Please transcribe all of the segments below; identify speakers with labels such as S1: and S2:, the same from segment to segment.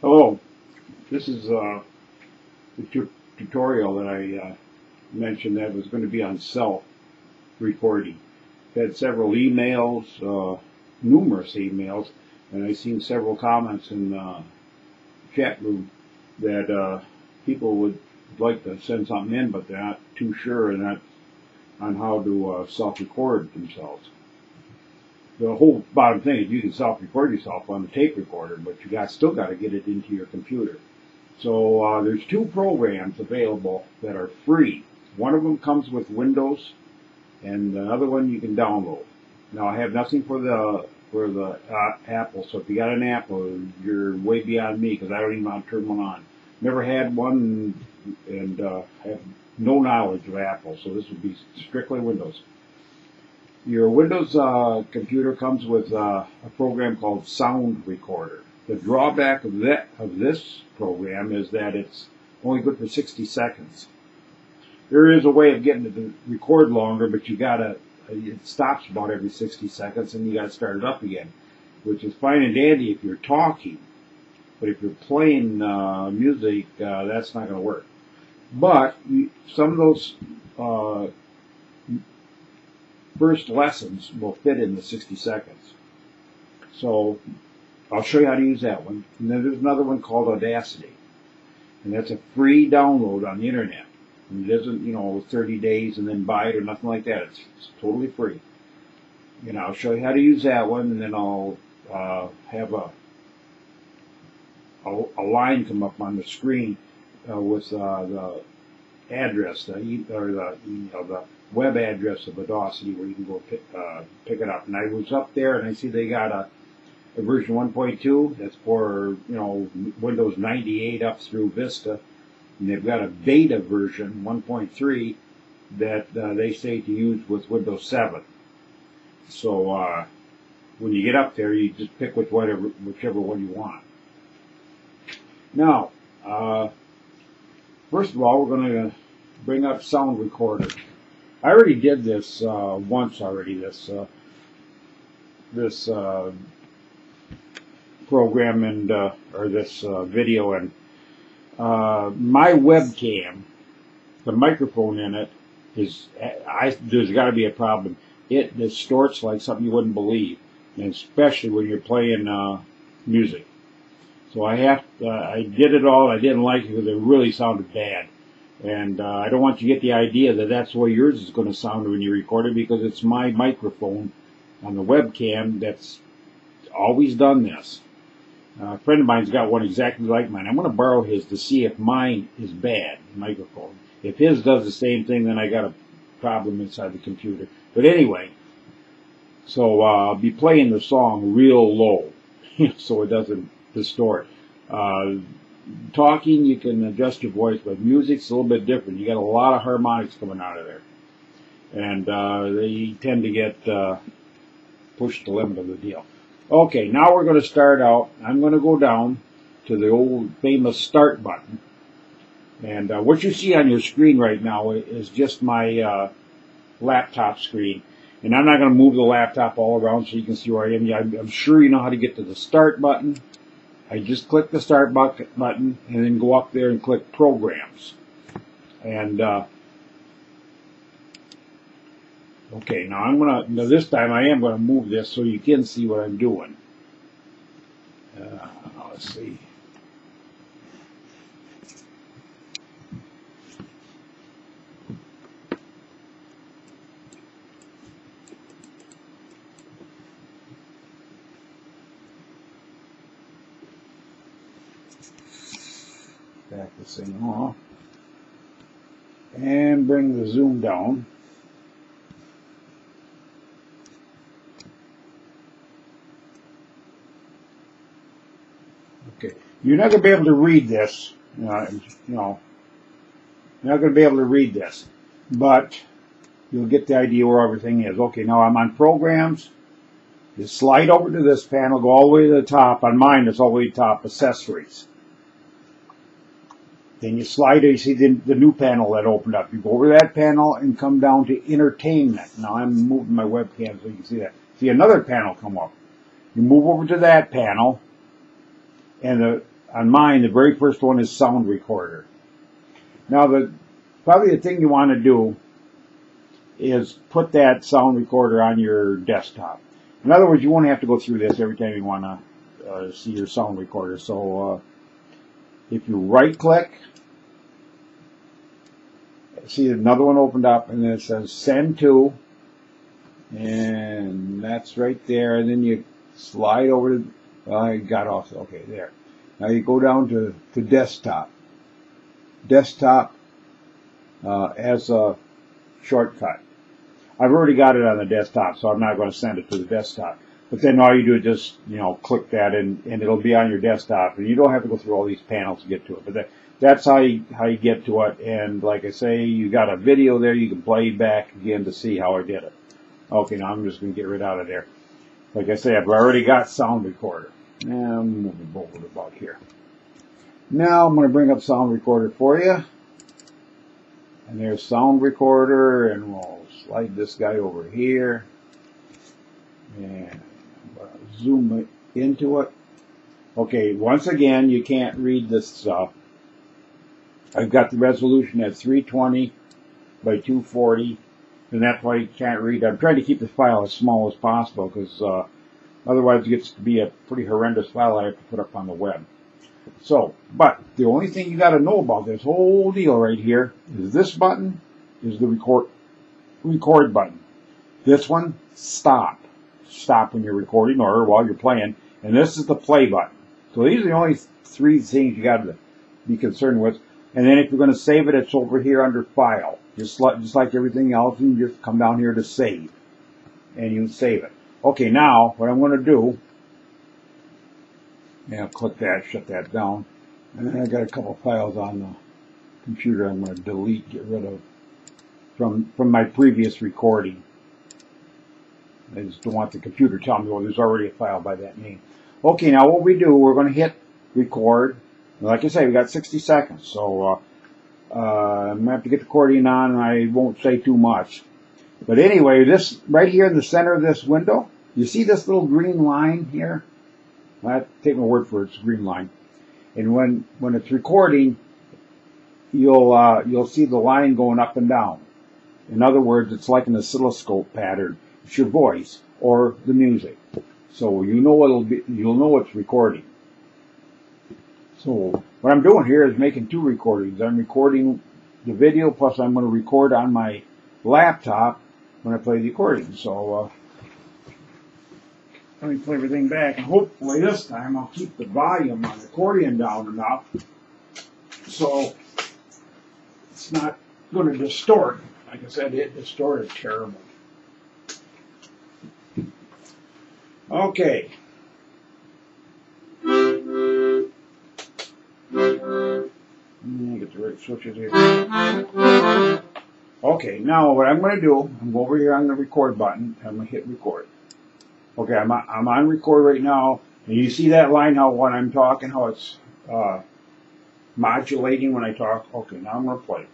S1: Hello, this is the tutorial that I mentioned that was going to be on self-recording. I've had several emails, numerous emails, and I've seen several comments in the chat room that people would like to send something in, but they're not too sure on how to self-record themselves. The whole bottom thing is you can self-record yourself on the tape recorder, but you still got to get it into your computer. So there's two programs available that are free. One of them comes with Windows, and the other one you can download. Now I have nothing for the Apple, so if you got an Apple, you're way beyond me because I don't even know how to turn one on. Never had one, and have no knowledge of Apple, so this would be strictly Windows. Your Windows computer comes with a program called Sound Recorder. The drawback of this program is that it's only good for 60 seconds. There is a way of getting it to record longer, but it stops about every 60 seconds and you gotta start it up again, which is fine and dandy if you're talking, but if you're playing music, that's not gonna work. But some of those first lessons will fit in the 60 seconds. So I'll show you how to use that one. And then there's another one called Audacity. And that's a free download on the internet. And it isn't, 30 days and then buy it or nothing like that. It's totally free. And I'll show you how to use that one, and then I'll have a line come up on the screen with the address, the web address of Audacity, where you can go pick it up. And I was up there, and I see they got a version 1.2 that's for Windows 98 up through Vista, and they've got a beta version 1.3 that they say to use with Windows 7. So when you get up there, you just pick whichever one you want. Now, first of all, we're going to bring up Sound Recorder. I already did this once already. This program and or this video, and my webcam, the microphone in it there's got to be a problem. It distorts like something you wouldn't believe, and especially when you're playing music. So I did it all. I didn't like it because it really sounded bad. And I don't want you to get the idea that that's the way yours is going to sound when you record it, because it's my microphone on the webcam that's always done this. A friend of mine's got one exactly like mine. I'm going to borrow his to see if mine is bad, microphone. If his does the same thing, then I got a problem inside the computer. But anyway, so I'll be playing the song real low so it doesn't distort. Talking, you can adjust your voice, but music's a little bit different. You got a lot of harmonics coming out of there, and they tend to get pushed to the limit of the deal. Okay, now we're going to start out. I'm going to go down to the old famous start button, and what you see on your screen right now is just my laptop screen, and I'm not going to move the laptop all around so you can see where I am. I'm sure you know how to get to the start button. I just click the start button and then go up there and click programs. And okay, now this time I am gonna move this so you can see what I'm doing. Let's see. Back this thing off and bring the zoom down. Okay, you're not going to be able to read this. You're not going to be able to read this, but you'll get the idea where everything is. Okay, now I'm on programs. You slide over to this panel, go all the way to the top. On mine, it's all the way to the top, accessories. Then you slide, you see the new panel that opened up. You go over that panel and come down to entertainment. Now I'm moving my webcam so you can see that. See another panel come up. You move over to that panel, and on mine, the very first one is sound recorder. Now, probably the thing you want to do is put that sound recorder on your desktop. In other words, you won't have to go through this every time you want to see your sound recorder. So if you right click, see another one opened up, and then it says send to, and that's right there. And then you slide over to, I got off, okay, there. Now you go down to desktop. Desktop as a shortcut. I've already got it on the desktop, so I'm not going to send it to the desktop. But then all you do is just, click that, and it'll be on your desktop, and you don't have to go through all these panels to get to it. But that's how you get to it. And like I say, you got a video there. You can play back again to see how I did it. Okay, now I'm just going to get rid out of there. Like I say, I've already got sound recorder. Now I'm moving over about here. Now I'm going to bring up sound recorder for you. And there's sound recorder, and we'll slide this guy over here. And I'm going to zoom into it. Okay, once again, you can't read this stuff. I've got the resolution at 320 by 240, and that's why you can't read. I'm trying to keep the file as small as possible, because otherwise it gets to be a pretty horrendous file I have to put up on the web. So, but the only thing you got to know about this whole deal right here is this button is the record button. This one, stop when you're recording or while you're playing, and this is the play button. So these are the only three things you got to be concerned with. And then if you're going to save it, it's over here under File, just like everything else. You just come down here to Save, and you save it. Okay, now what I'm going to do. Yeah, click that, shut that down. And then I got a couple files on the computer I'm going to delete, get rid of from my previous recording. I just don't want the computer telling me, well, there's already a file by that name. Okay, now what we do, we're going to hit record. Like I say, we got 60 seconds, so I'm going to have to get the accordion on, and I won't say too much. But anyway, this right here in the center of this window, you see this little green line here? Take my word for it, it's a green line. And when it's recording, you'll see the line going up and down. In other words, it's like an oscilloscope pattern. It's your voice or the music. So you'll know it's recording. So what I'm doing here is making two recordings. I'm recording the video, plus I'm going to record on my laptop when I play the accordion. So let me play everything back, and hopefully this time I'll keep the volume on the accordion down enough so it's not going to distort. Like I said, it distorted terrible. Okay. Get the right switches here. Okay, now what I'm going to do, I'm over here on the record button, I'm going to hit record. Okay, I'm on record right now, and you see that line, how when I'm talking, how it's modulating when I talk? Okay, now I'm going to play.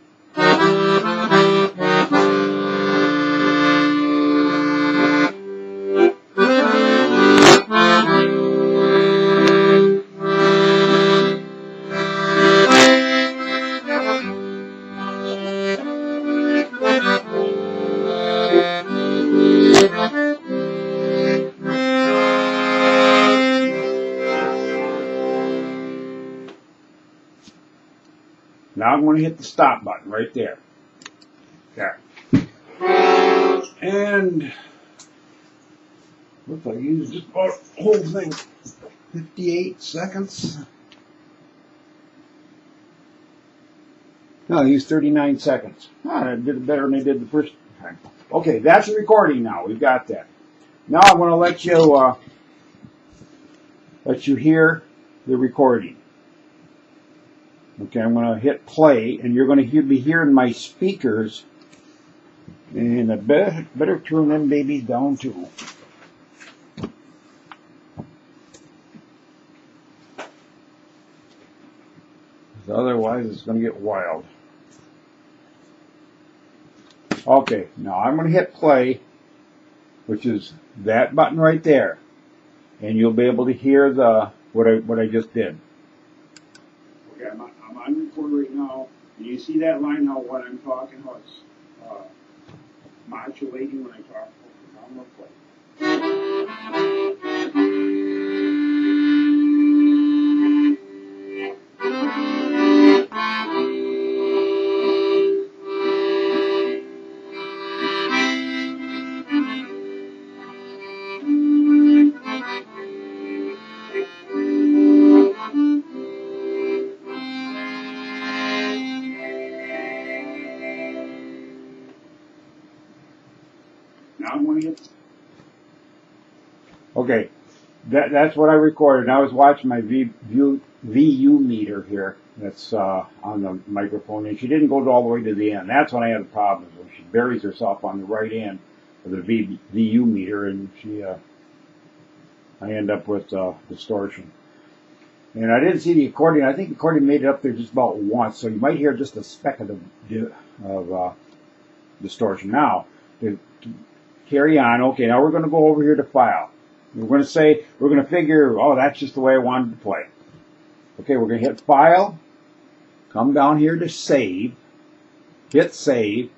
S1: Now I'm going to hit the stop button right there. There. And looks like I used just about the whole thing. 58 seconds. No, I used 39 seconds. I did it better than I did the first time. Okay, that's a recording now. We've got that. Now I'm going to let you hear the recording. Okay, I'm going to hit play, and you're going to be hearing my speakers. And I better turn them babies down too. Otherwise, it's going to get wild. Okay, now I'm going to hit play, which is that button right there, and you'll be able to hear what I just did. Okay, I'm on record right now. And you see that line how when I'm talking, how it's modulating when I talk? Okay, now I'm going to play. Now I'm going to hit. Okay, that's what I recorded. I was watching my VU meter here. That's on the microphone, and she didn't go all the way to the end. That's when I had a problem. When she buries herself on the right end of the VU meter, and I end up with distortion. And I didn't see the accordion. I think the accordion made it up there just about once, so you might hear just a speck of distortion. Now, to carry on. Okay, now we're going to go over here to File. We're going to figure, oh, that's just the way I wanted to play. Okay, we're going to hit File, come down here to Save, hit Save,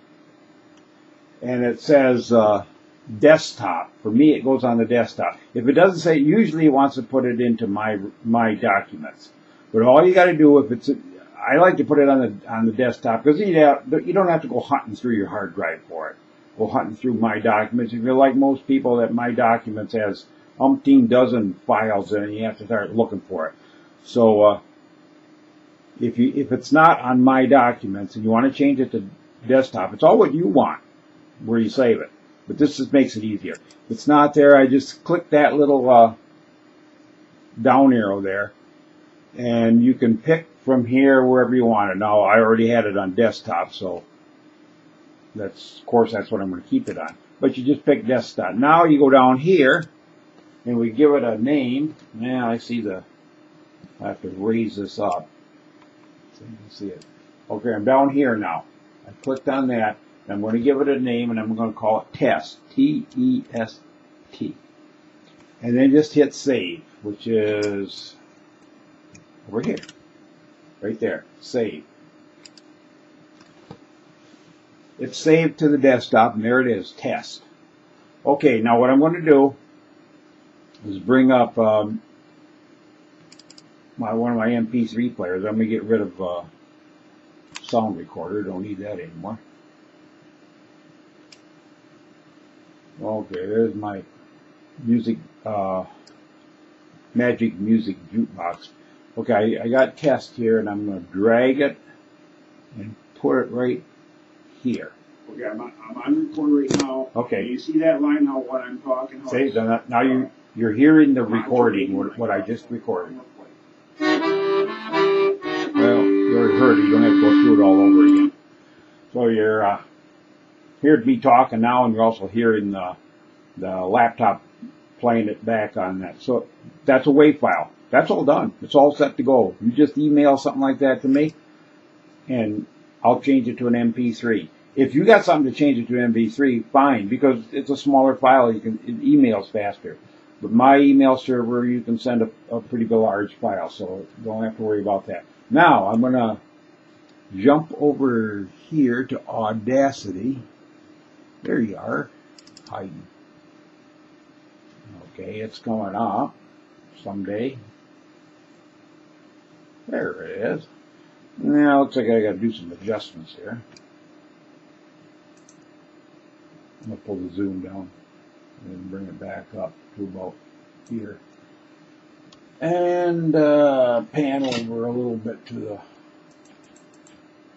S1: and it says Desktop. For me, it goes on the desktop. If it doesn't say, usually it wants to put it into my documents. But all you got to do, I like to put it on the desktop because you don't have to go hunting through your hard drive for it. Go hunting through My Documents. If you're like most people, that My Documents has umpteen dozen files in it, and you have to start looking for it. So if it's not on My Documents and you want to change it to desktop, it's all what you want where you save it. But this just makes it easier. If it's not there, I just click that little down arrow there, and you can pick from here wherever you want it. Now I already had it on desktop, so of course that's what I'm going to keep it on. But you just pick desktop. Now you go down here, and we give it a name. Now I see I have to raise this up so you can see it. Okay, I'm down here now. I clicked on that. And I'm going to give it a name, and I'm going to call it Test. T-E-S-T. And then just hit Save, which is over here. Right there. Save. It's saved to the desktop, and there it is, Test. Okay, now what I'm going to do is bring up one of my MP3 players. I'm going to get rid of Sound Recorder. Don't need that anymore. Okay, there's my Magic Music Jukebox. Okay, I got Test here, and I'm going to drag it and put it right here. Okay, I'm on record right now. Okay. You see that line how what I'm talking about? Now you're hearing the recording, what I just recorded. Well, you already heard it. You don't have to go through it all over again. So you're hearing me talking now, and you're also hearing the laptop playing it back on that. So that's a WAV file. That's all done. It's all set to go. You just email something like that to me, and I'll change it to an MP3. If you got something to change it to an MP3, fine, because it's a smaller file. It emails faster. But my email server, you can send a pretty large file, so don't have to worry about that. Now I'm going to jump over here to Audacity. There you are, hiding. Okay, it's going up someday. There it is. Now, looks like I got to do some adjustments here. I'm going to pull the zoom down and bring it back up to about here. And pan over a little bit to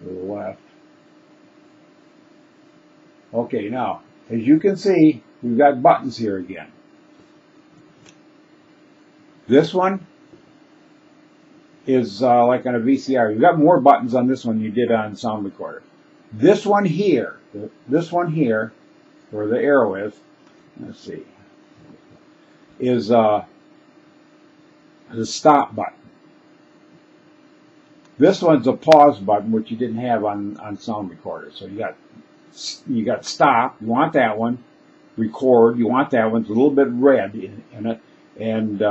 S1: the left. Okay, now, as you can see, we've got buttons here again. This one is like on a VCR. You've got more buttons on this one than you did on Sound Recorder. This one here, where the arrow is, let's see, is the stop button. This one's a pause button, which you didn't have on Sound Recorder. So you got stop, you want that one. Record, you want that one. It's a little bit red in it. And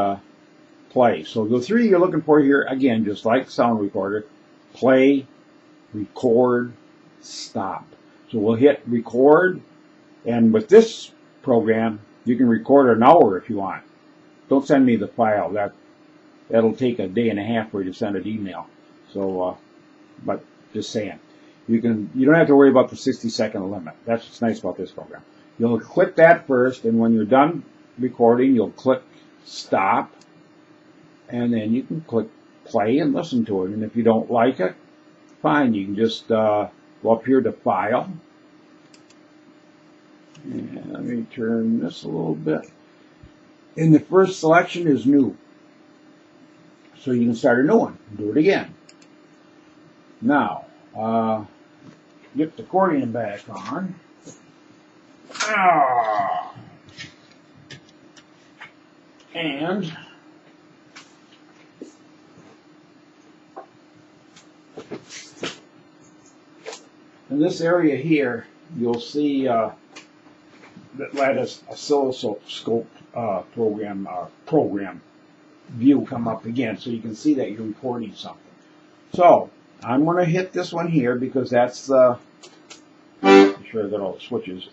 S1: play. So the three you're looking for here, again, just like sound recorder, play, record, stop. So we'll hit record, and with this program, you can record an hour if you want. Don't send me the file. That'll take a day and a half for you to send an email. So, but just saying, you don't have to worry about the 60-second limit. That's what's nice about this program. You'll click that first, and when you're done recording, you'll click stop, and then you can click play and listen to it. And if you don't like it, fine. You can just go up here to File. And let me turn this a little bit. And the first selection is New. So you can start a new one. Do it again. Now, get the accordion back on. And in this area here, you'll see that Lattice oscilloscope program view come up again, so you can see that you're recording something. So I'm going to hit this one here because that's the. I'm sure I got all the switches.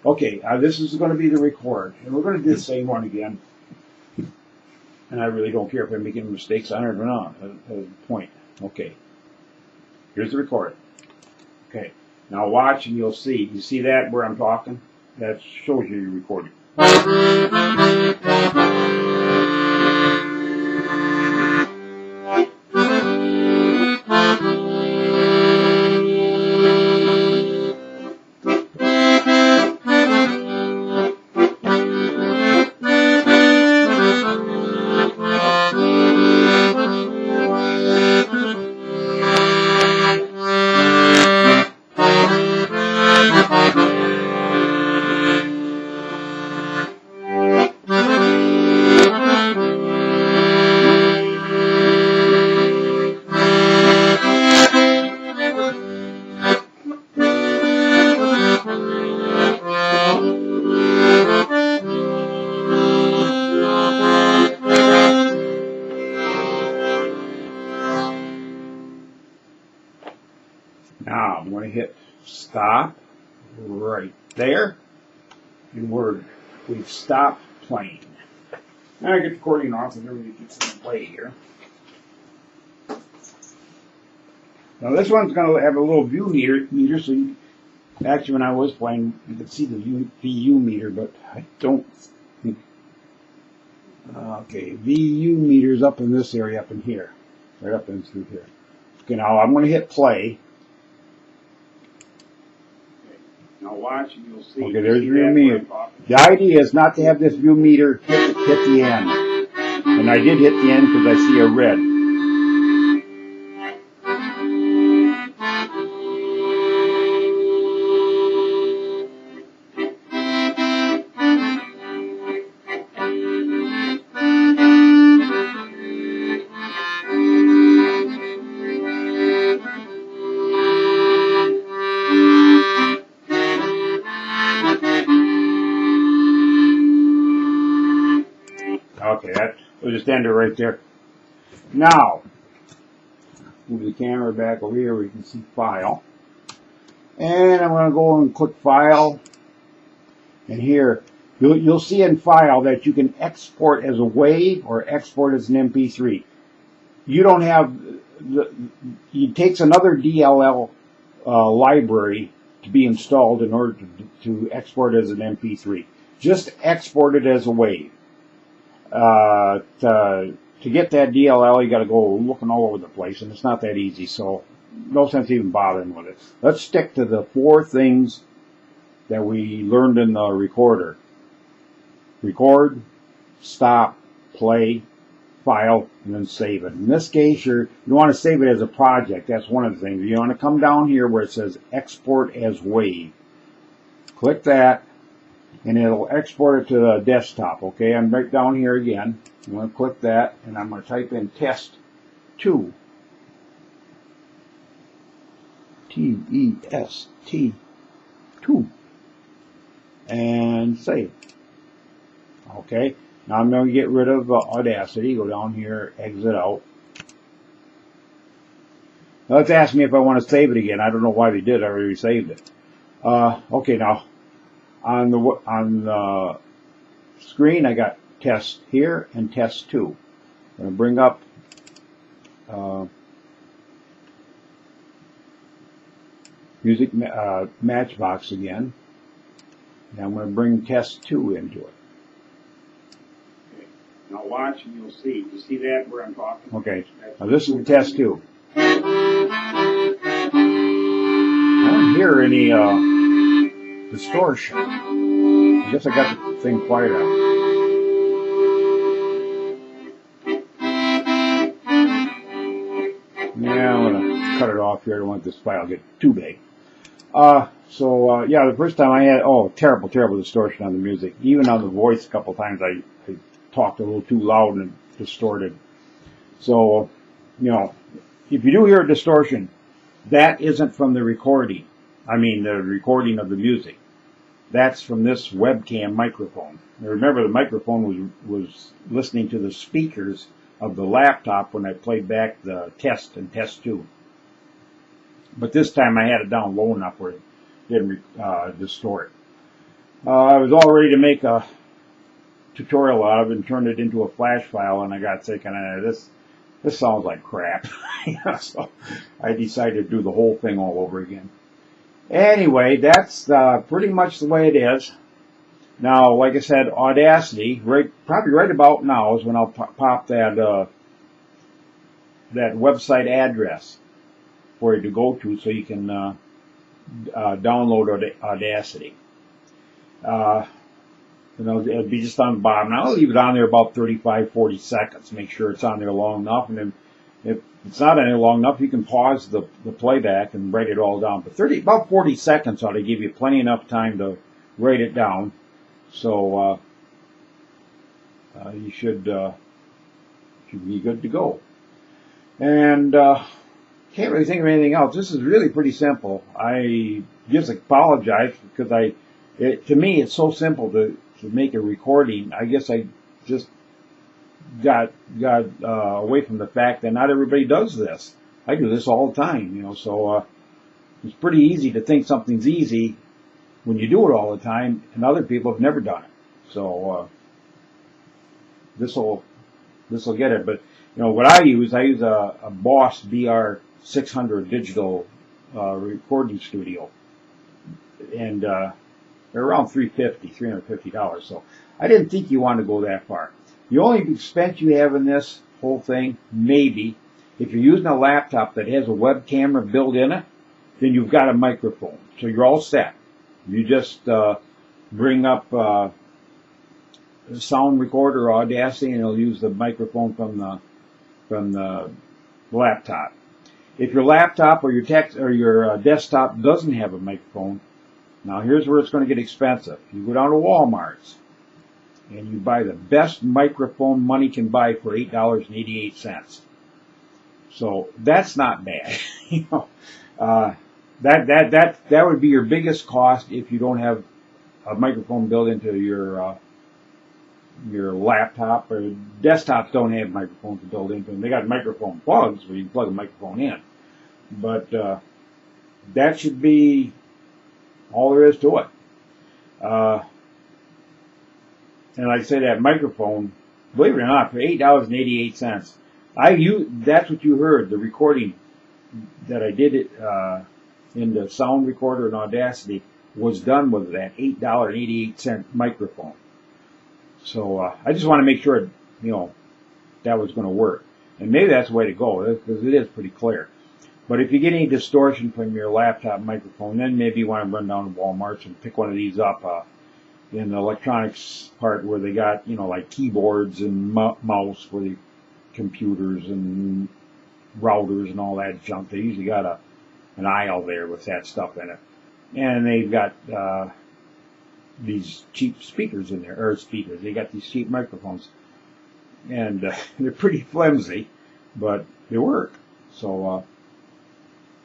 S1: Okay, this is going to be the record, and we're going to do the same one again. And I really don't care if I'm making mistakes on it or not. At the point. Okay. Here's the record. Okay. Now watch and you'll see. You see that where I'm talking? That shows you you're recording. Now I'm going to hit stop right there, and we've stopped playing. Now I get the accordion off and everybody gets in play here. Now this one's going to have a little view meter, so you, actually when I was playing, you could see the VU meter, but I don't think. Okay, VU meter's up in this area, up in here, right up in through here. Okay, now I'm going to hit play. Now watch and you'll see. Okay, there's your view meter. The idea is not to have this view meter hit the end. And I did hit the end because I see a red. Okay, we'll just end it right there. Now, move the camera back over here where you can see File. And I'm going to go and click File. And here, you'll see in File that you can export as a WAV or export as an MP3. You don't have, it takes another DLL library to be installed in order to export as an MP3. Just export it as a WAV. To get that DLL, you got to go looking all over the place, and it's not that easy, so no sense even bothering with it. Let's stick to the 4 things that we learned in the recorder. Record, stop, play, file, and then save it. In this case, you want to save it as a project. That's one of the things. You want to come down here where it says export as WAV. Click that. And it'll export it to the desktop. Okay, I'm right down here again. I'm going to click that, and I'm going to type in test 2. T-E-S-T 2. And save. Okay, Now I'm going to get rid of Audacity. Go down here, exit out. Now let's ask me if I want to save it again. I don't know why they did. I already saved it. Okay, now on the screen I got test here and test 2. I'm going to bring up Music Matchbox again. And I'm going to bring test 2 into it. Okay. Now watch and you'll see. You see that where I'm talking? Okay. Now this is test 2. I don't hear any distortion. I guess I got the thing quiet out. Yeah, I'm going to cut it off here. I don't want this file to get too big. Yeah, the first time I had, terrible distortion on the music. Even on the voice a couple times I talked a little too loud and distorted. So, if you do hear a distortion, that isn't from the recording. I mean, the recording of the music. That's from this webcam microphone. Now remember, the microphone was listening to the speakers of the laptop when I played back the test and test 2. But this time I had it down low enough where it didn't distort. I was all ready to make a tutorial out of it and turn it into a flash file, and I got thinking, this sounds like crap. So I decided to do the whole thing all over again. Anyway, that's pretty much the way it is. Now, like I said, Audacity, probably right about now is when I'll pop that website address for you to go to so you can download Audacity. It'll be just on the bottom. Now I'll leave it on there about 35-40 seconds. Make sure it's on there long enough, and then if it's not on there long enough, you can pause the playback and write it all down. But about 40 seconds ought to give you plenty enough time to write it down. So you should be good to go. And can't really think of anything else. This is really pretty simple. I just apologize because to me it's so simple to make a recording. I guess I just got away from the fact that not everybody does this. I do this all the time, so it's pretty easy to think something's easy when you do it all the time, and other people have never done it. So this'll get it. But what I use a Boss BR600 digital recording studio, and they're around $350. So I didn't think you wanted to go that far. The only expense you have in this whole thing, maybe, if you're using a laptop that has a web camera built in it, then you've got a microphone. So you're all set. You just bring up a sound recorder or Audacity, and it'll use the microphone from the laptop. If your laptop or your desktop doesn't have a microphone, now here's where it's going to get expensive. You go down to Walmart's and you buy the best microphone money can buy for $8.88. So that's not bad. That would be your biggest cost if you don't have a microphone built into your laptop, or desktops don't have microphones built into them. They got microphone plugs where you can plug a microphone in. But that should be all there is to it. And like I say, that microphone, believe it or not, for $8.88, that's what you heard, the recording that I did it in the sound recorder in Audacity was done with that $8.88 microphone. So I just want to make sure, that was going to work. And maybe that's the way to go, because it is pretty clear. But if you get any distortion from your laptop microphone, then maybe you want to run down to Walmart and pick one of these up in the electronics part where they got, like keyboards and mouse for the computers and routers and all that junk. They usually got an aisle there with that stuff in it. And they've got these cheap speakers in there, or speakers. They got these cheap microphones. And they're pretty flimsy, but they work. So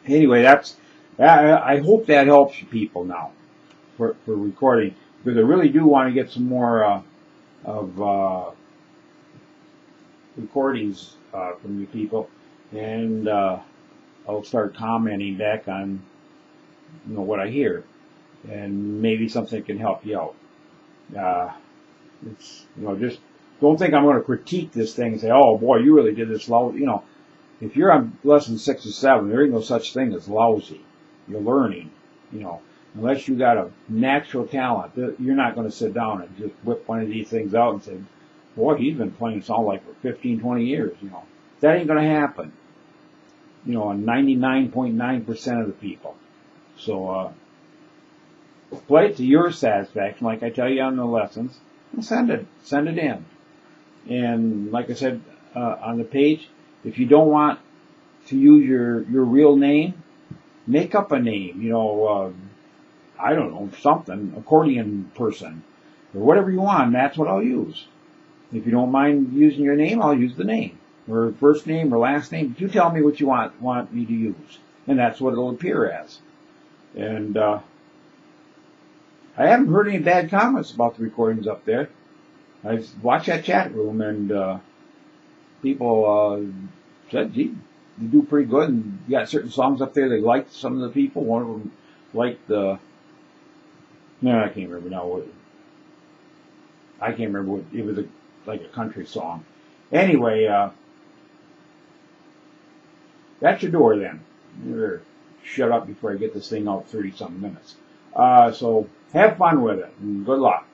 S1: anyway, I hope that helps you people now for recording, because I really do want to get some more of recordings from you people, and I'll start commenting back on what I hear, and maybe something can help you out. It's just don't think I'm going to critique this thing and say, oh boy, you really did this lousy. If you're on lesson 6 or 7, there ain't no such thing as lousy. You're learning. Unless you got a natural talent, you're not going to sit down and just whip one of these things out and say, boy, he's been playing Sound Like for 15, 20 years. That ain't going to happen. On 99.9% of the people. So play it to your satisfaction, like I tell you on the lessons, and send it in. And like I said on the page, if you don't want to use your real name, make up a name. I don't know, something, accordion person, or whatever you want. That's what I'll use. If you don't mind using your name, I'll use the name, or first name or last name. You tell me what you want me to use, and that's what it'll appear as. And I haven't heard any bad comments about the recordings up there. I watched that chat room, and people said, gee, you do pretty good, and you got certain songs up there they liked. Some of the people, one of them liked I can't remember now. I can't remember what it was, like a country song. Anyway, that's your door then. You better shut up before I get this thing out 30-something minutes. So have fun with it, and good luck.